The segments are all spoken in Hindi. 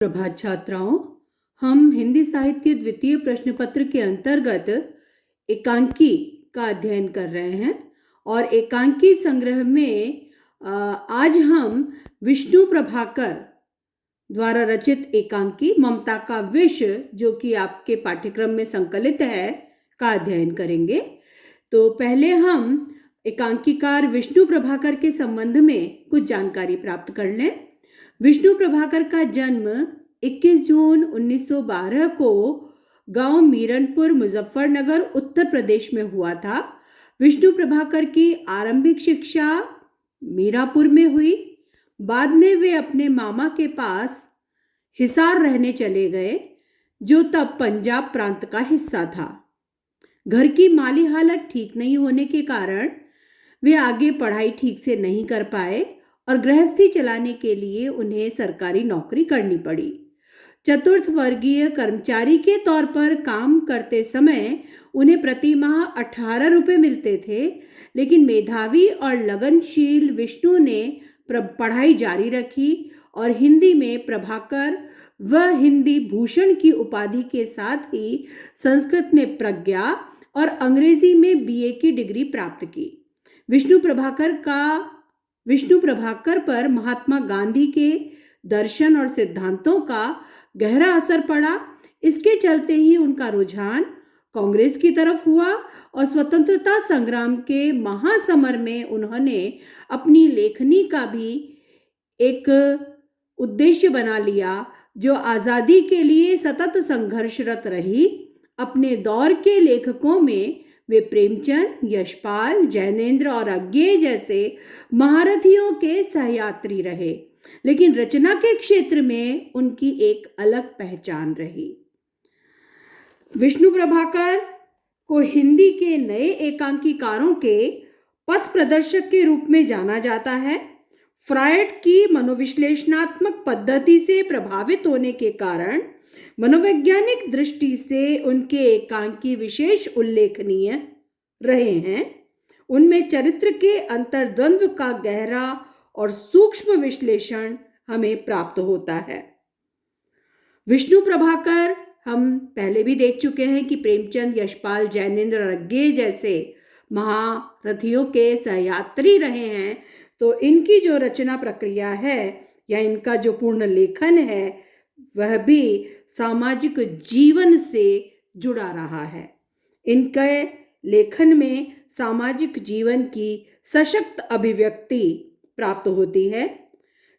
प्रभात छात्राओं, हम हिंदी साहित्य द्वितीय प्रश्न पत्र के अंतर्गत एकांकी का अध्ययन कर रहे हैं और एकांकी संग्रह में आज हम विष्णु प्रभाकर द्वारा रचित एकांकी ममता का विष, जो कि आपके पाठ्यक्रम में संकलित है, का अध्ययन करेंगे। तो पहले हम एकांकीकार विष्णु प्रभाकर के संबंध में कुछ जानकारी प्राप्त कर लें। विष्णु प्रभाकर का जन्म 21 जून 1912 को गांव मीरनपुर, मुजफ्फरनगर, उत्तर प्रदेश में हुआ था। विष्णु प्रभाकर की आरंभिक शिक्षा मीरापुर में हुई। बाद में वे अपने मामा के पास हिसार रहने चले गए, जो तब पंजाब प्रांत का हिस्सा था। घर की माली हालत ठीक नहीं होने के कारण वे आगे पढ़ाई ठीक से नहीं कर पाए और गृहस्थी चलाने के लिए उन्हें सरकारी नौकरी करनी पड़ी। चतुर्थ वर्गीय कर्मचारी के तौर पर काम करते समय उन्हें प्रति माह 18 रुपये मिलते थे, लेकिन मेधावी और लगनशील विष्णु ने पढ़ाई जारी रखी और हिंदी में प्रभाकर व हिंदी भूषण की उपाधि के साथ ही संस्कृत में प्रज्ञा और अंग्रेजी में बीए की डिग्री प्राप्त की। विष्णु प्रभाकर पर महात्मा गांधी के दर्शन और सिद्धांतों का गहरा असर पड़ा। इसके चलते ही उनका रुझान कांग्रेस की तरफ हुआ और स्वतंत्रता संग्राम के महासमर में उन्होंने अपनी लेखनी का भी एक उद्देश्य बना लिया, जो आज़ादी के लिए सतत संघर्षरत रही। अपने दौर के लेखकों में वे प्रेमचंद, यशपाल, जैनेन्द्र और अज्ञे जैसे महारथियों के सहयात्री रहे, लेकिन रचना के क्षेत्र में उनकी एक अलग पहचान रही। विष्णु प्रभाकर को हिंदी के नए एकांकीकारों के पथ प्रदर्शक के रूप में जाना जाता है। फ्रायड की मनोविश्लेषणात्मक पद्धति से प्रभावित होने के कारण मनोवैज्ञानिक दृष्टि से उनके एकांकी विशेष उल्लेखनीय रहे हैं। उनमें चरित्र के अंतर्द्वंद्व का गहरा और सूक्ष्म विश्लेषण हमें प्राप्त होता है। विष्णु प्रभाकर हम पहले भी देख चुके हैं कि प्रेमचंद, यशपाल, जैनेन्द्र और अज्ञे जैसे महारथियों के सहयात्री रहे हैं। तो इनकी जो रचना प्रक्रिया है या इनका जो पूर्ण लेखन है वह भी सामाजिक जीवन से जुड़ा रहा है। इनके लेखन में सामाजिक जीवन की सशक्त अभिव्यक्ति प्राप्त होती है।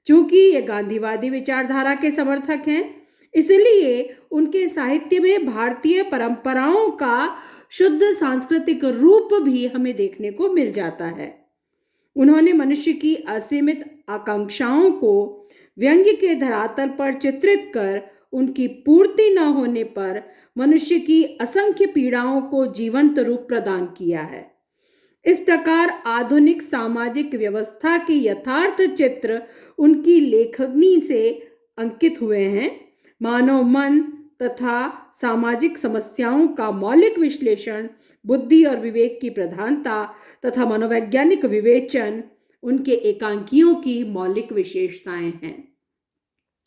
चूंकि ये गांधीवादी विचारधारा के समर्थक हैं, इसलिए उनके साहित्य में भारतीय परंपराओं का शुद्ध सांस्कृतिक रूप भी हमें देखने को मिल जाता है। उन्होंने मनुष्य की असीमित आकांक्षाओं को व्यंग्य के धरातल पर चित्रित कर उनकी पूर्ति न होने पर मनुष्य की असंख्य पीड़ाओं को जीवंत रूप प्रदान किया है। इस प्रकार आधुनिक सामाजिक व्यवस्था के यथार्थ चित्र उनकी लेखनी से अंकित हुए हैं। मानव मन तथा सामाजिक समस्याओं का मौलिक विश्लेषण, बुद्धि और विवेक की प्रधानता तथा मनोवैज्ञानिक विवेचन उनके एकांकियों की मौलिक विशेषताएं हैं।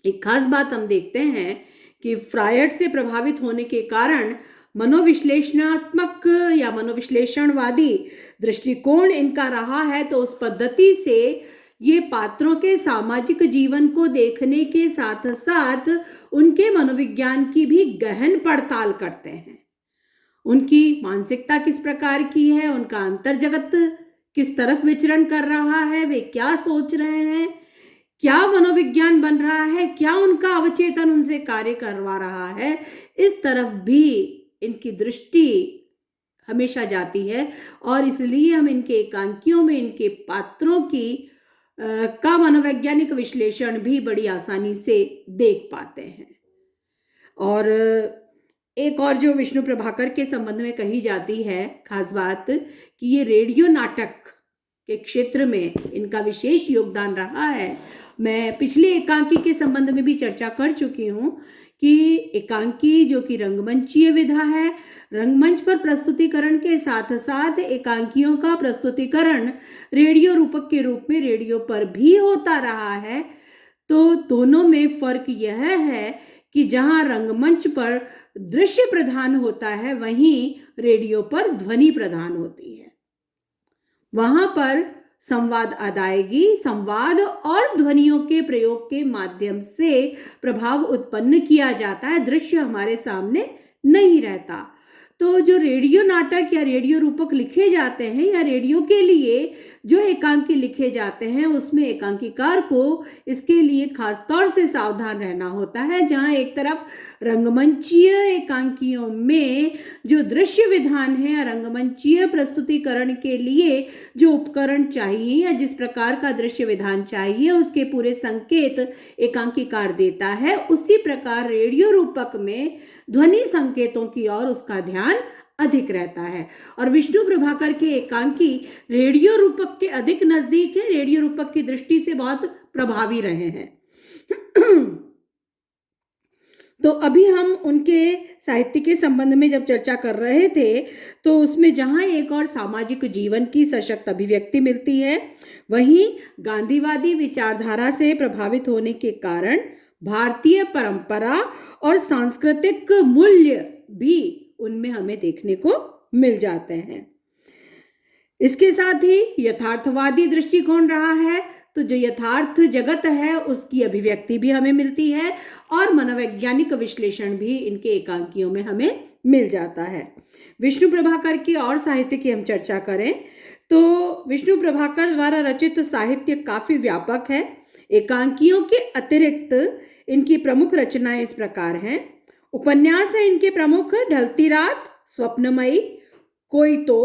एक खास बात हम देखते हैं कि फ्रायड से प्रभावित होने के कारण मनोविश्लेषणात्मक या मनोविश्लेषणवादी दृष्टिकोण इनका रहा है। तो उस पद्धति से ये पात्रों के सामाजिक जीवन को देखने के साथ साथ उनके मनोविज्ञान की भी गहन पड़ताल करते हैं। उनकी मानसिकता किस प्रकार की है, उनका अंतर्जगत किस तरफ विचरण कर रहा है, वे क्या सोच रहे हैं, क्या मनोविज्ञान बन रहा है, क्या उनका अवचेतन उनसे कार्य करवा रहा है, इस तरफ भी इनकी दृष्टि हमेशा जाती है। और इसलिए हम इनके एकांकियों में इनके पात्रों की का मनोवैज्ञानिक विश्लेषण भी बड़ी आसानी से देख पाते हैं। और एक और जो विष्णु प्रभाकर के संबंध में कही जाती है खास बात, कि ये रेडियो नाटक के क्षेत्र में इनका विशेष योगदान रहा है। मैं पिछले एकांकी के संबंध में भी चर्चा कर चुकी हूँ कि एकांकी जो कि रंगमंचीय विधा है, रंगमंच पर प्रस्तुतिकरण के साथ साथ एकांकियों का प्रस्तुतिकरण रेडियो रूपक के रूप में रेडियो पर भी होता रहा है। तो दोनों में फर्क यह है कि जहां रंगमंच पर दृश्य प्रधान होता है, वहीं रेडियो पर ध्वनि प्रधान होती है। वहां पर संवाद अदायगी, संवाद और ध्वनियों के प्रयोग के माध्यम से प्रभाव उत्पन्न किया जाता है, दृश्य हमारे सामने नहीं रहता। तो जो रेडियो नाटक या रेडियो रूपक लिखे जाते हैं या रेडियो के लिए जो एकांकी लिखे जाते हैं, उसमें एकांकीकार को इसके लिए खास तौर से सावधान रहना होता है। जहां एक तरफ रंगमंचीय एकांकियों में जो दृश्य विधान है या रंगमंचीय प्रस्तुतिकरण के लिए जो उपकरण चाहिए या जिस प्रकार का दृश्य विधान चाहिए, उसके पूरे संकेत एकांकीकार देता है, उसी प्रकार रेडियो रूपक में ध्वनि संकेतों की ओर उसका ध्यान अधिक रहता है। और विष्णु प्रभाकर के एकांकी रेडियो रूपक के अधिक नजदीक है, रेडियो रूपक की दृष्टि से बहुत प्रभावी रहे हैं। तो अभी हम उनके साहित्य के संबंध में जब चर्चा कर रहे थे, तो उसमें जहां एक और सामाजिक जीवन की सशक्त अभिव्यक्ति मिलती है, वहीं गांधीवादी विचारधारा से प्रभावित होने के कारण भारतीय परंपरा और सांस्कृतिक मूल्य भी उनमें हमें देखने को मिल जाते हैं। इसके साथ ही यथार्थवादी दृष्टिकोण रहा है, तो जो यथार्थ जगत है उसकी अभिव्यक्ति भी हमें मिलती है और मनोवैज्ञानिक विश्लेषण भी इनके एकांकियों में हमें मिल जाता है। विष्णु प्रभाकर की और साहित्य की हम चर्चा करें तो विष्णु प्रभाकर द्वारा रचित साहित्य काफी व्यापक है। एकांकियों के अतिरिक्त इनकी प्रमुख रचनाएं इस प्रकार हैं। उपन्यास है इनके प्रमुख, ढलती रात, स्वप्नमयी, कोई तो,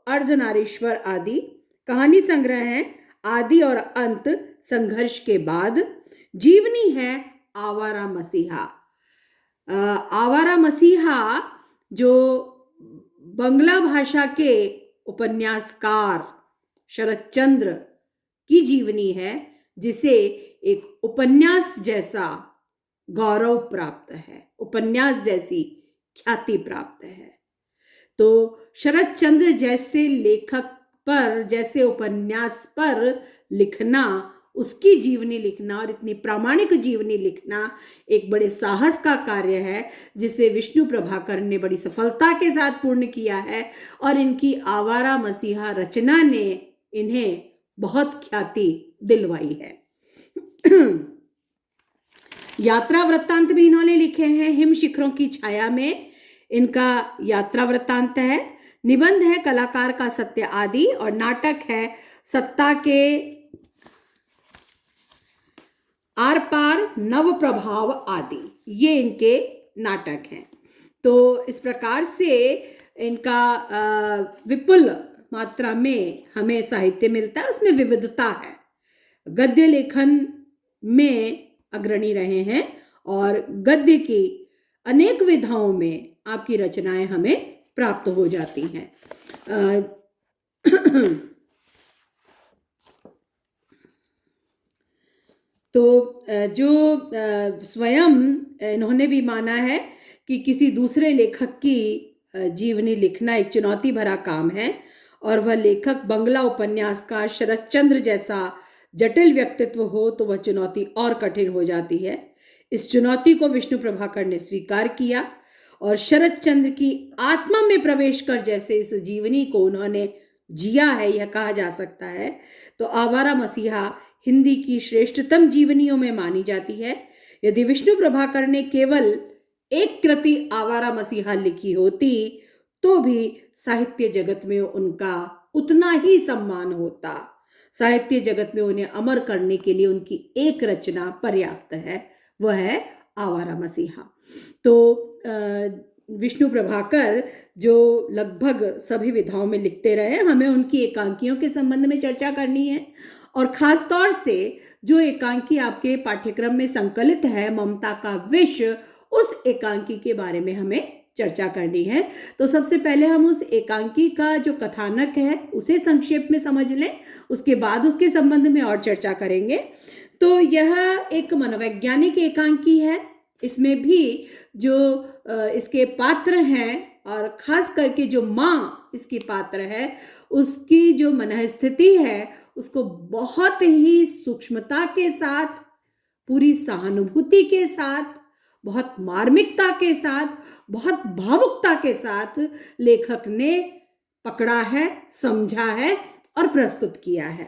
अर्धनारीश्वर आदि। कहानी संग्रह है आदि और अंत, संघर्ष के बाद। जीवनी है आवारा मसीहा। आवारा मसीहा जो बंगला भाषा के उपन्यासकार शरतचंद्र की जीवनी है, जिसे एक उपन्यास जैसा गौरव प्राप्त है, उपन्यास जैसी ख्याति प्राप्त है। तो शरतचंद्र जैसे लेखक पर, जैसे उपन्यास पर लिखना, उसकी जीवनी लिखना और इतनी प्रामाणिक जीवनी लिखना एक बड़े साहस का कार्य है, जिसे विष्णु प्रभाकर ने बड़ी सफलता के साथ पूर्ण किया है। और इनकी आवारा मसीहा रचना ने इन्हें बहुत ख्याति दिलवाई है। यात्रा वृत्तांत भी इन्होंने लिखे हैं। हिम शिखरों की छाया में इनका यात्रा वृत्तांत है। निबंध है कलाकार का सत्य आदि, और नाटक है सत्ता के आर पार, नव प्रभाव आदि। ये इनके नाटक हैं। तो इस प्रकार से इनका विपुल मात्रा में हमें साहित्य मिलता है, उसमें विविधता है। गद्य लेखन में अग्रणी रहे हैं और गद्य की अनेक विधाओं में आपकी रचनाएं हमें प्राप्त हो जाती हैं। तो जो स्वयं इन्होंने भी माना है कि किसी दूसरे लेखक की जीवनी लिखना एक चुनौती भरा काम है, और वह लेखक बंगला उपन्यासकार शरतचंद्र जैसा जटिल व्यक्तित्व हो तो वह चुनौती और कठिन हो जाती है। इस चुनौती को विष्णु प्रभाकर ने स्वीकार किया और शरतचंद्र की आत्मा में प्रवेश कर जैसे इस जीवनी को उन्होंने जिया है, यह कहा जा सकता है। तो आवारा मसीहा हिंदी की श्रेष्ठतम जीवनियों में मानी जाती है। यदि विष्णु प्रभाकर ने केवल एक कृति आवारा मसीहा लिखी होती तो भी साहित्य जगत में उनका उतना ही सम्मान होता। साहित्य जगत में उन्हें अमर करने के लिए उनकी एक रचना पर्याप्त है, वह है आवारा मसीहा। तो विष्णु प्रभाकर जो लगभग सभी विधाओं में लिखते रहे, हमें उनकी एकांकियों के संबंध में चर्चा करनी है। और खास तौर से जो एकांकी आपके पाठ्यक्रम में संकलित है, ममता का विष, उस एकांकी के बारे में हमें चर्चा करनी है। तो सबसे पहले हम उस एकांकी का जो कथानक है उसे संक्षेप में समझ लें, उसके बाद उसके संबंध में और चर्चा करेंगे। तो यह एक मनोवैज्ञानिक एकांकी है। इसमें भी जो इसके पात्र हैं और खास करके जो माँ इसकी पात्र है, उसकी जो मनःस्थिति है उसको बहुत ही सूक्ष्मता के साथ पूरी सहानुभूति के साथ, बहुत मार्मिकता के साथ, बहुत भावुकता के साथ लेखक ने पकड़ा है, समझा है और प्रस्तुत किया है।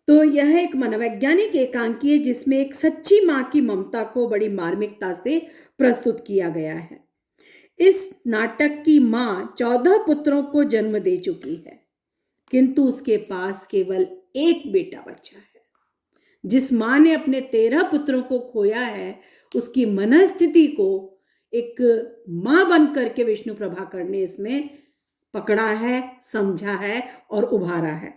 तो यह एक मनोवैज्ञानिक एकांकी है जिसमें एक सच्ची माँ की ममता को बड़ी मार्मिकता से प्रस्तुत किया गया है। इस नाटक की माँ 14 पुत्रों को जन्म दे चुकी है, किंतु उसके पास केवल एक बेटा बचा है। जिस माँ ने अपने 13 पुत्रों को खोया है, उसकी मनस्थिति को एक माँ बन करके विष्णु प्रभाकर ने इसमें पकड़ा है, समझा है और उभारा है।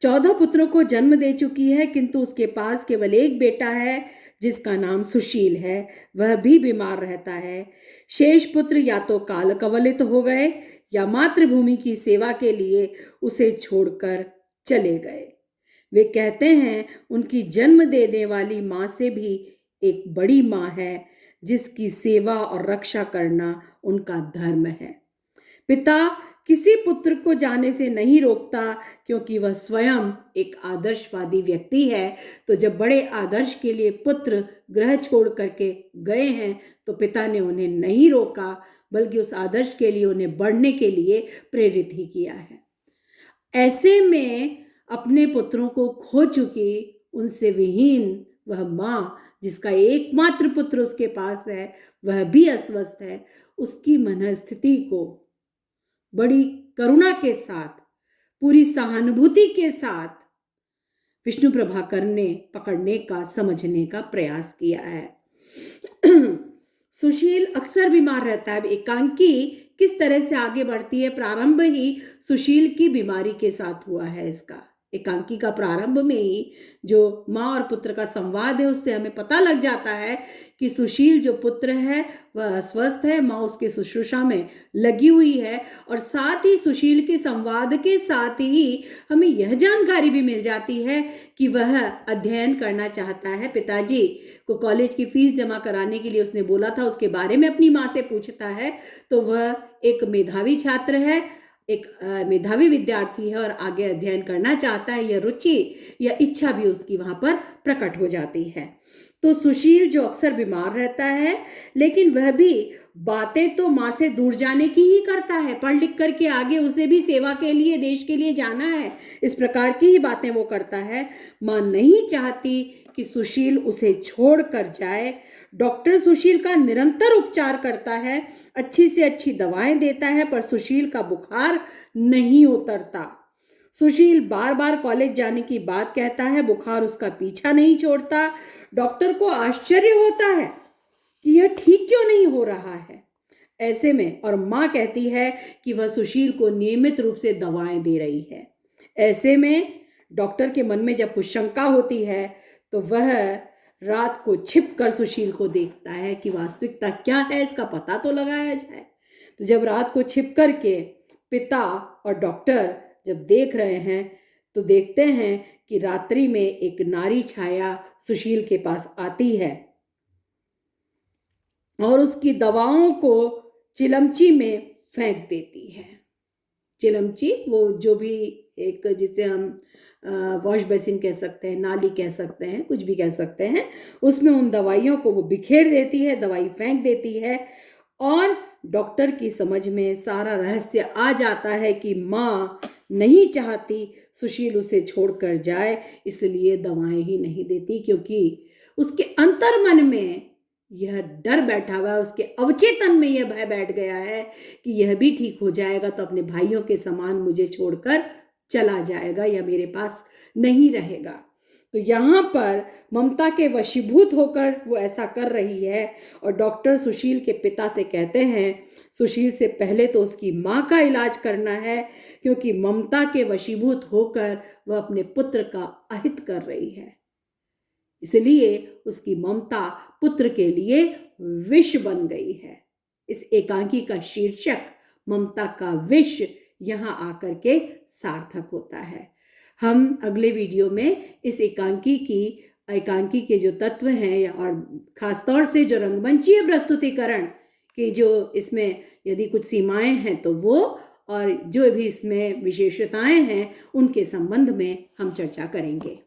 14 पुत्रों को जन्म दे चुकी है, किंतु उसके पास केवल एक बेटा है जिसका नाम सुशील है। वह भी बीमार रहता है। शेष पुत्र या तो काल कवलित हो गए या मातृभूमि की सेवा के लिए उसे छोड़कर चले गए। वे कहते हैं उनकी जन्म देने वाली माँ से भी एक बड़ी माँ है जिसकी सेवा और रक्षा करना उनका धर्म है। पिता किसी पुत्र को जाने से नहीं रोकता क्योंकि वह स्वयं एक आदर्शवादी व्यक्ति है। तो जब बड़े आदर्श के लिए पुत्र ग्रह छोड़ करके गए हैं तो पिता ने उन्हें नहीं रोका, बल्कि उस आदर्श के लिए उन्हें बढ़ने के लिए प्रेरित ही किया है। ऐसे में अपने पुत्रों को खो चुकी, उनसे विहीन वह माँ जिसका एकमात्र पुत्र उसके पास है, वह भी अस्वस्थ है, उसकी मनस्थिति को बड़ी करुणा के साथ, पूरी सहानुभूति के साथ विष्णु प्रभाकर ने पकड़ने का, समझने का प्रयास किया है। सुशील अक्सर बीमार रहता है। एकांकी किस तरह से आगे बढ़ती है, प्रारंभ ही सुशील की बीमारी के साथ हुआ है। इसका एकांकी का प्रारंभ में ही जो माँ और पुत्र का संवाद है उससे हमें पता लग जाता है कि सुशील जो पुत्र है वह अस्वस्थ है, माँ उसके शुश्रूषा में लगी हुई है। और साथ ही सुशील के संवाद के साथ ही हमें यह जानकारी भी मिल जाती है कि वह अध्ययन करना चाहता है। पिताजी को कॉलेज की फीस जमा कराने के लिए उसने बोला था, उसके बारे में अपनी माँ से पूछता है तो वह एक मेधावी छात्र है, एक मेधावी विद्यार्थी है और आगे अध्ययन करना चाहता है। यह रुचि या इच्छा भी उसकी वहाँ पर प्रकट हो जाती है। तो सुशील जो अक्सर बीमार रहता है, लेकिन वह भी बातें तो माँ से दूर जाने की ही करता है। पढ़ लिख करके आगे उसे भी सेवा के लिए, देश के लिए जाना है, इस प्रकार की ही बातें वो करता है। माँ नहीं चाहती कि सुशील उसे छोड़ कर जाए। डॉक्टर सुशील का निरंतर उपचार करता है, अच्छी से अच्छी दवाएं देता है, पर सुशील का बुखार नहीं उतरता। सुशील बार बार कॉलेज जाने की बात कहता है, बुखार उसका पीछा नहीं छोड़ता। डॉक्टर को आश्चर्य होता है कि यह ठीक क्यों नहीं हो रहा है। ऐसे में और माँ कहती है कि वह सुशील को नियमित रूप से दवाएं दे रही है। ऐसे में डॉक्टर के मन में जब कुछ शंका होती है तो वह रात को छिप कर सुशील को देखता है कि वास्तविकता क्या है, इसका पता तो लगाया जाए। तो जब रात को छिप कर के पिता और डॉक्टर जब देख रहे हैं तो देखते हैं कि रात्रि में एक नारी छाया सुशील के पास आती है और उसकी दवाओं को चिलमची में फेंक देती है। चिलमची वो जो भी एक, जिसे हम वॉश बेसिन कह सकते हैं, नाली कह सकते हैं, कुछ भी कह सकते हैं, उसमें उन दवाइयों को वो बिखेर देती है, दवाई फेंक देती है। और डॉक्टर की समझ में सारा रहस्य आ जाता है कि माँ नहीं चाहती सुशील उसे छोड़कर जाए, इसलिए दवाएं ही नहीं देती, क्योंकि उसके अंतर्मन में यह डर बैठा हुआ है, उसके अवचेतन में यह भय बैठ गया है कि यह भी ठीक हो जाएगा तो अपने भाइयों के समान मुझे छोड़कर चला जाएगा या मेरे पास नहीं रहेगा। तो यहाँ पर ममता के वशीभूत होकर वो ऐसा कर रही है। और डॉक्टर सुशील के पिता से कहते हैं सुशील से पहले तो उसकी माँ का इलाज करना है, क्योंकि ममता के वशीभूत होकर वह अपने पुत्र का अहित कर रही है। इसलिए उसकी ममता पुत्र के लिए विष बन गई है। इस एकांकी का शीर्षक ममता का विष यहाँ आकर के सार्थक होता है। हम अगले वीडियो में इस एकांकी के जो तत्व हैं और खासतौर से जो रंगमंचीय प्रस्तुतिकरण की जो इसमें यदि कुछ सीमाएं हैं तो वो, और जो भी इसमें विशेषताएं हैं उनके संबंध में हम चर्चा करेंगे।